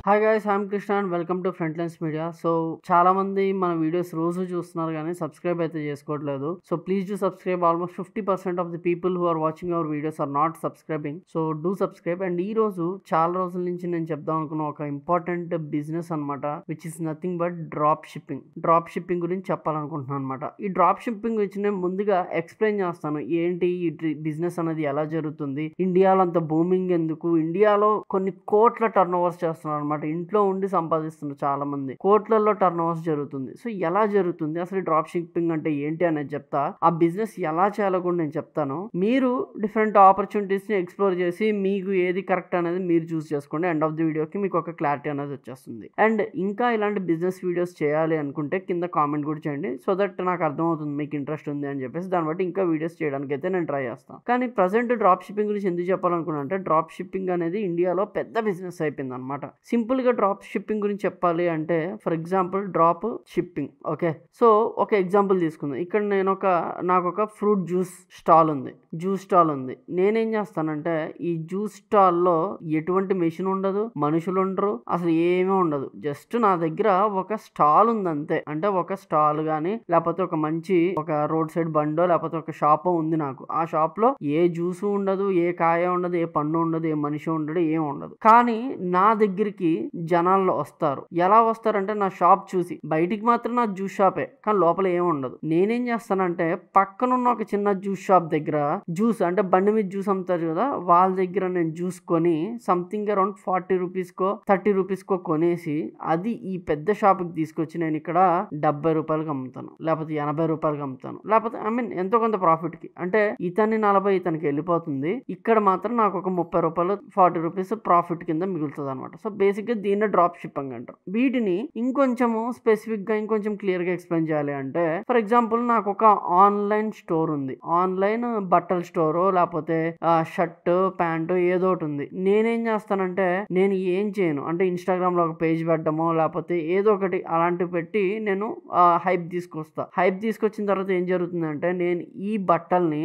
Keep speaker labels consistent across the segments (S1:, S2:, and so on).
S1: Hi guys, I'm Krishna and welcome to Frontlines media. So చాలా మంది మన వీడియోస్ రోజు చూస్తున్నారు కానీ సబ్స్క్రైబ్ అయితే చేసుకోవట్లేదు. So please do subscribe. Almost 50% of the people who are watching our videos are not subscribing. So do subscribe. And ఈ రోజు చాలా రోజుల నుంచి నేను చెప్దాం అనుకున్న ఒక ఇంపార్టెంట్ బిజినెస్ అనమాట, which is nothing but drop shipping. Drop shipping గురించి చెప్పాలనుకుంటున్నాను అనమాట. ఈ డ్రాప్ షిప్పింగ్ గురించి నేను ముందుగా ఎక్స్ప్లెయిన్ చేస్తాను. ఏంటి ఈ బిజినెస్ అనేది, ఎలా జరుగుతుంది, ఇండియాలో అంత బూమింగ్ ఎందుకు, ఇండియాలో కొన్ని కోట్ల టర్న్ ఓవర్స్ చేస్తున్నారు అనమాట. ఇంట్లో ఉండి సంపాదిస్తున్నారు చాలా మంది, కోట్లలో టర్న్ ఓవర్స్ జరుగుతుంది. సో ఎలా జరుగుతుంది అసలు డ్రాప్ షిప్పింగ్ అంటే ఏంటి అనేది చెప్తా. ఆ బిజినెస్ ఎలా చేయాలో కూడా నేను చెప్తాను. మీరు డిఫరెంట్ ఆపర్చునిటీస్ ని ఎక్స్ప్లోర్ చేసి మీకు ఏది కరెక్ట్ అనేది మీరు చూస్ చేసుకోండి. ఎండ్ ఆఫ్ ది వీడియోకి మీకు ఒక క్లారిటీ అనేది వచ్చేస్తుంది. అండ్ ఇంకా ఇలాంటి బిజినెస్ వీడియోస్ చేయాలి అనుకుంటే కింద కామెంట్ కూడా చేయండి, సో దట్ నాకు అర్థమవుతుంది మీకు ఇంట్రెస్ట్ ఉంది అని చెప్పేసి. దాన్ని బట్టి ఇంకా వీడియోస్ చేయడానికి అయితే నేను ట్రై చేస్తాను. కానీ ప్రజెంట్ డ్రాప్ షిప్పింగ్ గురించి ఎందుకు చెప్పాలనుకున్నా అంటే, డ్రాప్ షిప్పింగ్ అనేది ఇండియాలో పెద్ద బిజినెస్ అయిపోయింది అనమాట. సింపుల్ గా డ్రాప్ షిప్పింగ్ గురించి చెప్పాలి అంటే, for example drop shipping. Okay, so ఒక ఎగ్జాంపుల్ తీసుకుందాం. ఇక్కడ నాకు ఒక ఫ్రూట్ జ్యూస్ స్టాల్ ఉంది. నేనేం చేస్తానంటే, ఈ జ్యూస్ స్టాల్లో ఎటువంటి మెషిన్ ఉండదు, మనుషులు ఉండరు, అసలు ఏమీ ఉండదు. జస్ట్ నా దగ్గర ఒక స్టాల్ ఉంది అంతే. అంటే ఒక స్టాల్ గానీ లేకపోతే ఒక మంచి ఒక రోడ్ సైడ్ బండో లేకపోతే ఒక షాప్ ఉంది నాకు. ఆ షాప్ లో ఏ జ్యూస్ ఉండదు, ఏ కాయ ఉండదు, ఏ పండు ఉండదు, ఏ మనిషి ఉండడు, ఏం ఉండదు. కానీ నా దగ్గరికి జనాల్లో వస్తారు. ఎలా వస్తారంటే, నా షాప్ చూసి. బయటికి మాత్రం నా జ్యూస్ షాపే, కానీ లోపల ఏం ఉండదు. నేనేం చేస్తానంటే, పక్కనున్న ఒక చిన్న జ్యూస్ షాప్ దగ్గర జ్యూస్ అంటే బండి మీద జ్యూస్ అమ్ముతారు కదా, వాళ్ళ దగ్గర నేను జ్యూస్ కొని సంథింగ్ అరౌండ్ 40 రూపీస్కో 30 రూపీస్కో కొనేసి అది ఈ పెద్ద షాప్కి తీసుకొచ్చి నేను ఇక్కడ 70 రూపాయలకి అమ్ముతాను, లేకపోతే 80 రూపాయలకి అమ్ముతాను, లేకపోతే ఎంతో కొంత ప్రాఫిట్ కి. అంటే ఇతన్ని 40 ఇతనికి వెళ్ళిపోతుంది, ఇక్కడ మాత్రం నాకు ఒక 30 రూపాయలు 40 రూపీస్ ప్రాఫిట్ కింద మిగులుతుంది అనమాట. సో బేసిక్ గా దీన్ని డ్రాప్ షిప్పింగ్ అంటారు. వీటిని ఇంకొంచెము స్పెసిఫిక్ గా ఇంకొంచెం క్లియర్ గా ఎక్స్ప్లెయిన్ చేయాలి అంటే, ఫర్ ఎగ్జాంపుల్ నాకు ఒక ఆన్లైన్ స్టోర్ ఉంది. ఆన్లైన్ బట్టల స్టోరో లేకపోతే షర్ట్ ప్యాంటు ఏదో ఒకటి ఉంది. నేనేం చేస్తానంటే, నేను ఏం చేయను అంటే ఇన్స్టాగ్రామ్ లో ఒక పేజ్ పెట్టడమో లేకపోతే ఏదో ఒకటి అలాంటివి పెట్టి నేను హైప్ తీసుకొచ్చిన తర్వాత ఏం జరుగుతుందంటే, నేను ఈ బట్టల్ని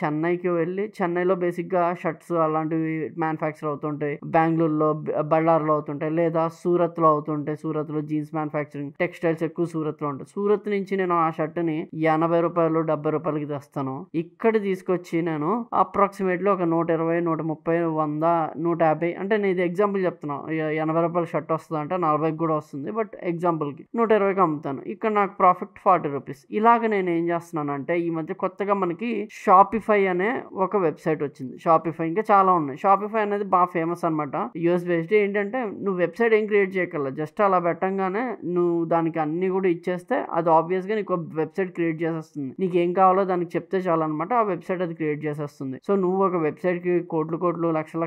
S1: చెన్నైకి వెళ్ళి, చెన్నైలో బేసిక్ గా షర్ట్స్ అలాంటివి మ్యానుఫ్యాక్చర్ అవుతుంటాయి, బెంగళూరులో బళ్ళార్లో అవుతుంటాయి, లేదా సూరత్ లో అవుతుంటాయి. సూరత్ లో జీన్స్ మ్యానుఫ్యాక్చరింగ్ టెక్స్టైల్స్ ఎక్కువ సూరత్ లో ఉంటాయి. సూరత్ నుంచి నేను ఆ షర్ట్ ని 80 రూపాయలు 70 రూపాయలకి తెస్తాను. ఇక్కడ తీసుకొచ్చి నేను అప్రాక్సిమేట్లీ ఒక 120 130 100 150 అంటే నేను ఇది ఎగ్జాంపుల్ చెప్తున్నాను. 80 రూపాయల షర్ట్ వస్తుంది అంటే 40 కూడా వస్తుంది, బట్ ఎగ్జాంపుల్ కి 120కి అమ్ముతాను. ఇక్కడ నాకు ప్రాఫిట్ 40 రూపీస్. ఇలాగ నేను ఏం చేస్తున్నానంటే, ఈ మధ్య కొత్తగా మనకి షాపిఫై అనే ఒక వెబ్సైట్ వచ్చింది. షాపిఫై ఇంకా చాలా ఉన్నాయి. షాపిఫై అనేది బాగా ఫేమస్ అనమాట, యూఎస్ బేస్డ్. ఏంటంటే, నువ్వు వెబ్సైట్ ఏం క్రియేట్ చేయగల, జస్ట్ అలా పెట్టంగానే నువ్వు దానికి అన్ని కూడా ఇచ్చేస్తే అది ఆబ్వియస్ గా నీకు వెబ్సైట్ క్రియేట్ చేసేస్తుంది. నీకు ఏం కావాలో దానికి చెప్తే చాలన్నమాట, ఆ వెబ్సైట్ అది క్రియేట్ చేసేస్తుంది. సో నువ్వు ఒక వెబ్సైట్ కి కోట్లు లక్షలు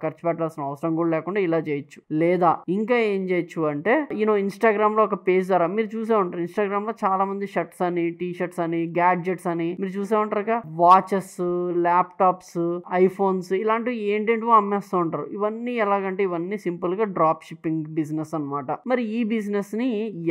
S1: ఖర్చు పెట్టాల్సిన అవసరం కూడా లేకుండా ఇలా చేయొచ్చు. లేదా ఇంకా ఏం చేయొచ్చు అంటే, ఇన్స్టాగ్రామ్ లో ఒక పేజ్ ద్వారా మీరు చూసే ఉంటారు. ఇన్స్టాగ్రామ్ లో చాలా మంది షర్ట్స్ అని, టీ షర్ట్స్ అని, గ్యాడ్జెట్స్ అని మీరు చూసే ఉంటారు కదా. వాచెస్, ల్యాప్టాప్స్, ఐఫోన్స్ ఇలాంటివి ఏంటేంటో అమ్మేస్తూ ఉంటారు. ఇవన్నీ ఎలాగంటే, ఇవన్నీ సింపుల్ గా డ్రాప్ షిప్పింగ్ బిజినెస్ అన్నమాట. మరి ఈ బిజినెస్ ని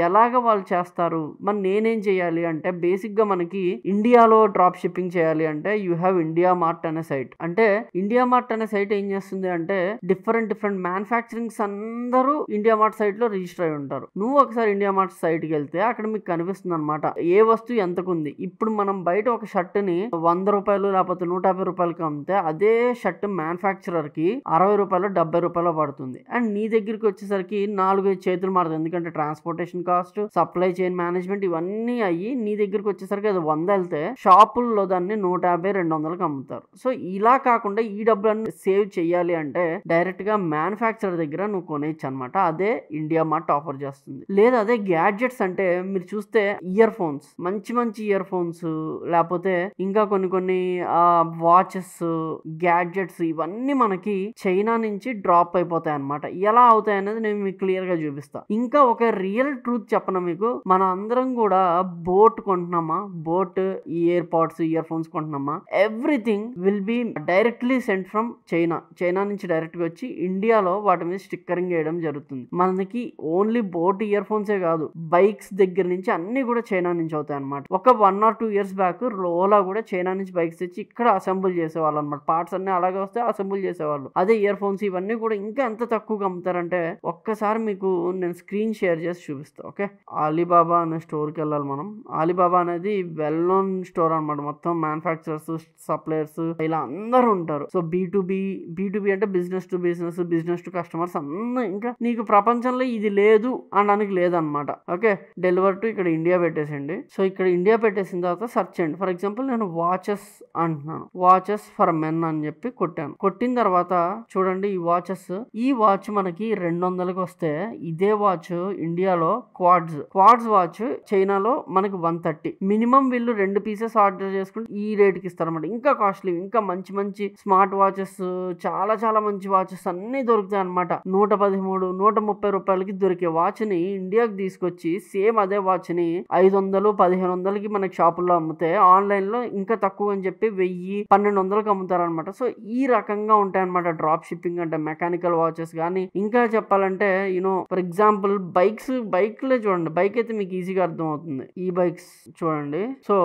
S1: ఎలాగ వాళ్ళు చేస్తారు, మరి నేనేం చేయాలి అంటే, బేసిక్ గా మనకి ఇండియాలో డ్రాప్ షిప్పింగ్ చేయాలి అంటే యూ హ్యావ్ ఇండియా మార్ట్ అనే సైట్. అంటే ఇండియా మార్ట్ అనే సైట్ ఏం చేస్తుంది అంటే, డిఫరెంట్ మ్యానుఫ్యాక్చరింగ్స్ అందరూ ఇండియా మార్ట్ సైట్ లో రిజిస్టర్ అయి ఉంటారు. నువ్వు ఒకసారి ఇండియా మార్ట్ సైట్ కి వెళ్తే అక్కడ మీకు కనిపిస్తుంది అనమాట ఏ వస్తువు ఎంతకుంది. ఇప్పుడు మనం బయట ఒక షర్ట్ ని 100 రూపాయలు లేకపోతే 150 రూపాయలకి అమ్మితే అదే షర్ట్ మ్యానుఫ్యాక్చరర్ కి 60 రూపాయలు 70 రూపాయలు పడుతుంది. అండ్ నీ దగ్గరికి వచ్చేసరికి 4-5 చేతులు మారుతుంది. ఎందుకంటే transportation cost, supply chain management ఇవన్నీ అయ్యి నీ దగ్గరికి వచ్చేసరికి అది 100 వెళ్తే షాపుల్లో దాన్ని 150-200కి అమ్ముతారు. సో ఇలా కాకుండా ఈ డబ్బులన్నీ సేవ్ చేయాలి అంటే డైరెక్ట్ గా మ్యానుఫ్యాక్చరర్ దగ్గర నువ్వు కొనేయచ్చు అనమాట. అదే ఇండియా మార్ట్ ఆఫర్ చేస్తుంది. లేదా అదే గ్యాడ్జెట్స్ అంటే, మీరు చూస్తే ఇయర్ ఫోన్స్, మంచి ఇయర్ ఫోన్స్, లేకపోతే ఇంకా కొన్ని వాచెస్, గ్యాడ్జెట్స్ ఇవన్నీ మనకి చైనా నుంచి డ్రాప్ అయిపోతాయి అనమాట. ఎలా అవుతాయి అనేది నేను మీకు క్లియర్ గా చూపిస్తా. ఇంకా ఒక రియల్ ట్రూత్ చెప్పనా మీకు, మన అందరం కూడా బోట్ కొంటున్నామా, boat ear pods, earphones కొంటున్నామా, everything will be directly sent from China నుంచి డైరెక్ట్ గా వచ్చి ఇండియాలో వాటి మీద స్టిక్కరింగ్ వేయడం జరుగుతుంది. మనకి ఓన్లీ బోట్ ఇయర్ ఫోన్సే కాదు, బైక్స్ దగ్గర నుంచి అన్ని కూడా చైనా నుంచి అవుతాయి అనమాట. ఒక 1 or 2 years బ్యాక్ ఓలా కూడా చైనా నుంచి బైక్స్ తెచ్చి ఇక్కడ అసెంబుల్ చేసేవాళ్ళు అనమాట. పార్ట్స్ అన్ని అలాగే వస్తే అసెంబుల్ చేసేవాళ్ళు. అదే ఇయర్ ఫోన్స్ ఇవన్నీ కూడా ఇంకా ఎంత తక్కువగా అమ్ముతాయి అమ్ముతారంటే ఒక్కసారి మీకు నేను స్క్రీన్ షేర్ చేసి చూపిస్తాను. ఓకే, ఆలీబాబా అనే స్టోర్కి వెళ్ళాలి మనం. ఆలీబాబా అనేది వెల్ నోన్ స్టోర్ అనమాట. మొత్తం మ్యానుఫ్యాక్చరర్స్, సప్లయర్స్ ఇలా అందరూ ఉంటారు. సో బీ2బీ అంటే business to business, business to customers అన్నీ. ఇంకా నీకు ప్రపంచంలో ఇది లేదు అనడానికి లేదనమాట. ఓకే, డెలివర్ టు ఇక్కడ ఇండియా పెట్టేసండి. సో ఇక్కడ ఇండియా పెట్టేసిన తర్వాత సెర్చ్ చేయండి. ఫర్ ఎగ్జాంపుల్ నేను వాచెస్ అంటున్నాను, వాచెస్ ఫర్ మెన్ అని చెప్పి కొట్టాను. కొట్టిన తర్వాత చూడండి ఈ వాచ్ మనకి 200కి వస్తే ఇదే వాచ్ ఇండియాలో క్వాడ్స్ వాచ్ చైనాలో మనకి 130. మినిమం వీళ్ళు 2 పీసెస్ ఆర్డర్ చేసుకుంటే ఈ రేట్కి ఇస్తారన్నమాట. ఇంకా కాస్ట్లీ, ఇంకా మంచి మంచి స్మార్ట్ వాచెస్, చాలా చాలా మంచి వాచెస్ అన్ని దొరుకుతాయి అనమాట. 113, 130 రూపాయలకి దొరికే వాచ్ ని ఇండియాకి తీసుకొచ్చి సేమ్ అదే వాచ్ ని 500, 1500కి మనకి షాపుల్లో అమ్మితే ఆన్లైన్ లో ఇంకా తక్కువ అని చెప్పి 1000, 1200కి అమ్ముతారనమాట. సో ఈ రకంగా ఉంటాయన్నమాట డ్రాప్ షిప్పింగ్ అంటే. మెకానికల్ వాచెస్ కానీ, ఇంకా చెప్పాలంటే ఫర్ ఎగ్జాంపుల్ బైక్లే చూడండి. బైక్ అయితే మీకు ఈజీగా అర్థం అవుతుంది. ఈ బైక్స్ చూడండి. సో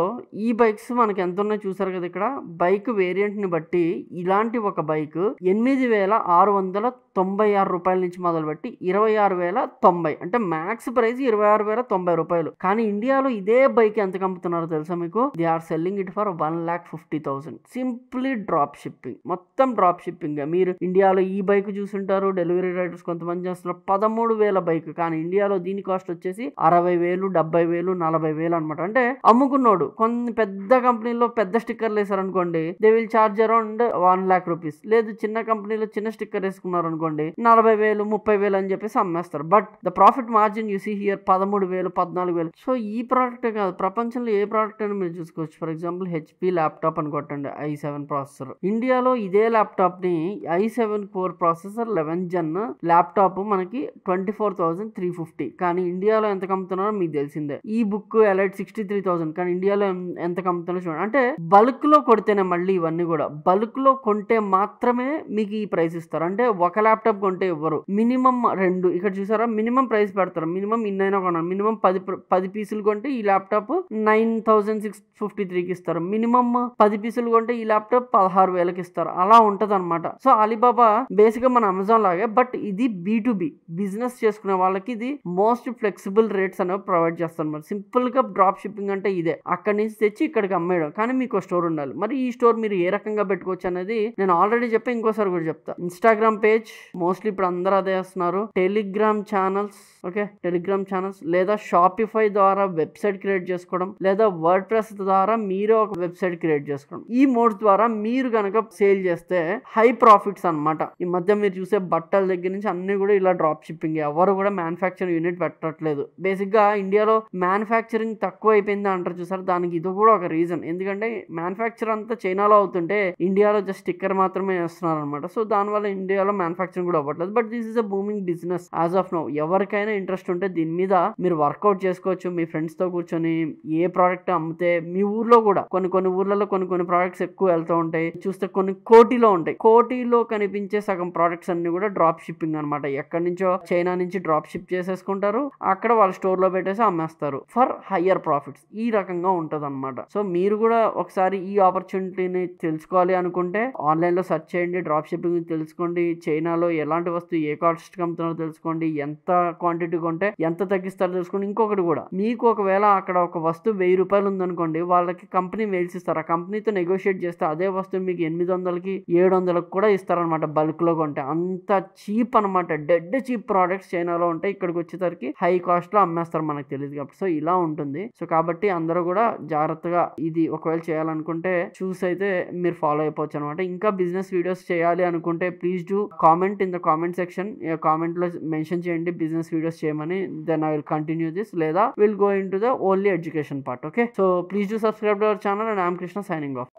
S1: ఈ బైక్స్ మనకి ఎంత ఉన్నాయో చూసారు కదా. ఇక్కడ బైక్ వేరియంట్ ని బట్టి ఇలాంటి ఒక బైక్ 8696 రూపాయల నుంచి మొదలుపెట్టి 26,090, అంటే మ్యాక్స్ ప్రైస్ 26,090 రూపాయలు. కానీ ఇండియాలో ఇదే బైక్ ఎంత అమ్ముతున్నారో తెలుసా మీకు? They are selling it for 1,50,000. Simply drop shipping, మొత్తం డ్రాప్ షిప్పింగ్. మీరు ఇండియాలో ఈ బైక్ చూసుంటారు, డెలివరీ రైడర్స్ కొంతమంది చేస్తున్నారు 13,000 బైక్. కానీ ఇండియాలో దీని కాస్ట్ వచ్చేసి 60,000, 70,000, 40,000 అనమాట. అంటే అమ్ముకున్నాడు. కొన్ని పెద్ద కంపెనీలో పెద్ద స్టిక్కర్లు వేసారనుకోండి, they will charge around 1,00,000 rupees. లేదు చిన్న కంపెనీలో చిన్న స్టిక్కర్ వేసుకున్నారు అనుకోండి 40,000, 30,000 అని చెప్పేసి అమ్మేస్తారు. But the profit margin you see here 13,000, 14,000. So ఈ ప్రోడక్ట్ కాదు, ప్రపంచంలో ఏ ప్రోడక్ట్ అయినా మీరు చూసుకోవచ్చు. ఫర్ ఎగ్జాంపుల్ HP ల్యాప్టాప్ అని కొట్టండి, i7 ప్రాసెసర్. ఇండియాలో ఇదే ల్యాప్టాప్ ని i7 core processor 11 Gen laptop మనకి 24,350. కానీ ఇండియాలో ఎంత అమ్ముతున్నారో మీకు తెలిసిందే. ఈ బుక్ ఎలైట్ 63,000. కానీ ఇండియాలో ఎంత అమ్ముతున్నారో చూడండి. అంటే బల్క్ లో కొడితేనే, మళ్ళీ ఇవన్నీ కూడా బల్క్ లో కొంటే మాత్రమే మీకు ఈ ప్రైస్ ఇస్తారు. అంటే ఒక ల్యాప్టాప్ కొంటే ఇవ్వరు, మినిమం 2. ఇక్కడ చూసారా, మినిమం ప్రైస్ పెడతారు. మినిమం ఇన్నైనా కొనాలి. మినిమం 10 పీసులు కొంటే ఈ ల్యాప్టాప్ 9,653కి ఇస్తారు. మినిమం 10 పీసులు కొంటే ఈ ల్యాప్టాప్ 16,000కి ఇస్తారు. అలా ఉంటది అనమాట. సో అలీబాబా బేసిక్ గా మన అమెజాన్ లాగే, బట్ ఇది B2B బిజినెస్ చేసుకునే వాళ్ళకి ఇది మోస్ట్ ఫ్లెక్సిబుల్ రేట్స్ అనేవి ప్రొవైడ్ చేస్తారు అనమాట. సింపుల్ గా డ్రాప్ షిప్పింగ్ అంటే ఇదే, అక్కడి నుంచి తెచ్చి ఇక్కడికి అమ్మేయడం. కానీ మీకు స్టోర్ ఉండాలి. మరి ఈ స్టోర్ మీరు ఏ రకంగా పెట్టుకోవచ్చు అనేది నేను ఆల్రెడీ చెప్పా, ఇంకోసారి కూడా చెప్తా. ఇన్స్టాగ్రామ్ పేజ్ మోస్ట్లీ ఇప్పుడు అందరూ అదే వేస్తున్నారు. Telegram channels, okay, Telegram channels, లేదా షాపిఫై ద్వారా వెబ్సైట్ క్రియేట్ చేసుకోవడం, లేదా వర్డ్ ప్రెస్ ద్వారా మీరే ఒక వెబ్సైట్ క్రియేట్ చేసుకోవడం. ఈ మోడ్స్ ద్వారా మీరు కనుక సేల్ చేస్తే హై ప్రాఫిట్స్ అనమాట. ఈ మధ్య మీరు చూసే బట్టల దగ్గర నుంచి అన్ని కూడా ఇలా డ్రాప్ షిప్పింగ్. ఎవరు కూడా మ్యానుఫ్యాక్చరింగ్ యూనిట్ పెట్టట్లేదు. బేసిక్ గా ఇండియాలో మ్యానుఫ్యాక్చరింగ్ తక్కువ అయిపోయింది అంటారు చూసారు, దానికి ఇది కూడా ఒక రీజన్. ఎందుకంటే మ్యానుఫ్యాక్చర్ అంతా చైనాలో అవుతుంటే ఇండియాలో జస్ట్ స్టిక్కర్ మాత్రమే వేస్తున్నారు అనమాట. సో దానివల్ల ఇండియాలో మ్యానుఫ్యాక్చరింగ్ కూడా అవ్వట్లేదు. But this is a booming business as of now. ఎవరికైనా ఇంట్రెస్ట్ ఉంటే దీని మీద మీరు వర్కౌట్ చేసుకోవచ్చు. మీ ఫ్రెండ్స్ తో కూర్చొని ఏ ప్రోడక్ట్ అమ్మితే మీ ఊర్లో కూడా కొన్ని ఊర్లలో కొన్ని ప్రోడక్ట్స్ ఎక్కువ వెళ్తూ ఉంటాయి. చూస్తే కొన్ని కోటిలో ఉంటాయి. కోటిలో కనిపించే సగం ప్రోడక్ట్స్ అన్ని కూడా డ్రాప్ షిప్పింగ్ అనమాట. ఎక్కడి నుంచో చైనా నుంచి డ్రాప్ షిప్ చేసేసుకుంటారు, అక్కడ వాళ్ళ స్టోర్ లో పెట్టేసి అమ్మేస్తారు ఫర్ హయ్యర్ ప్రాఫిట్స్. ఈ రకంగా ఉంటది అనమాట. సో మీరు కూడా ఒకసారి ఈ ఆపర్చునిటీని తెలుసుకోవాలి అనుకుంటే ఆన్లైన్ లో సెర్చ్ చేయండి, డ్రాప్ షిప్పింగ్ తెలుసుకోండి. చైనాలో ఎలాంటి వస్తువు ఏ కాస్ట్ అమ్ముతున్నారో తెలుసుకోండి, ఎంత క్వాంటిటీ కొంటే ఎంత తగ్గిస్తారో తెలుసుకోండి. ఇంకొకటి కూడా, మీకు ఒకవేళ అక్కడ ఒక వస్తువు 1000 రూపాయలు ఉందనుకోండి, వాళ్ళకి కంపెనీ మెయిల్స్ ఇస్తారు. ఆ కంపెనీతో నెగోషియేట్ చేస్తే అదే వస్తువు మీకు 800కి 700కి కూడా ఇస్తారనమాట బల్క్ లో కొంటే. అంత చీప్ అనమాట. డెడ్ చీప్ ప్రోడక్ట్స్ చైనాలో ఉంటాయి, ఇక్కడికి వచ్చేసరికి హై కాస్ట్ లో అమ్మేస్తారు, మనకు తెలియదు కాబట్టి. సో ఇలా ఉంటుంది. సో కాబట్టి అందరూ కూడా జాగ్రత్తగా ఇది ఒకవేళ చేయాలనుకుంటే చూసి అయితే మీరు ఫాలో అయిపోవచ్చు అనమాట. ఇంకా బిజినెస్ వీడియోస్ చేయాలి అనుకుంటే please do comment in the comment section. Comment లో మెన్షన్ చేయండి బిజినెస్ వీడియోస్ చేయమని. Then I will continue this, లేదా will go into the only education part. Okay, so please do subscribe to our channel and I'm Krishna signing of.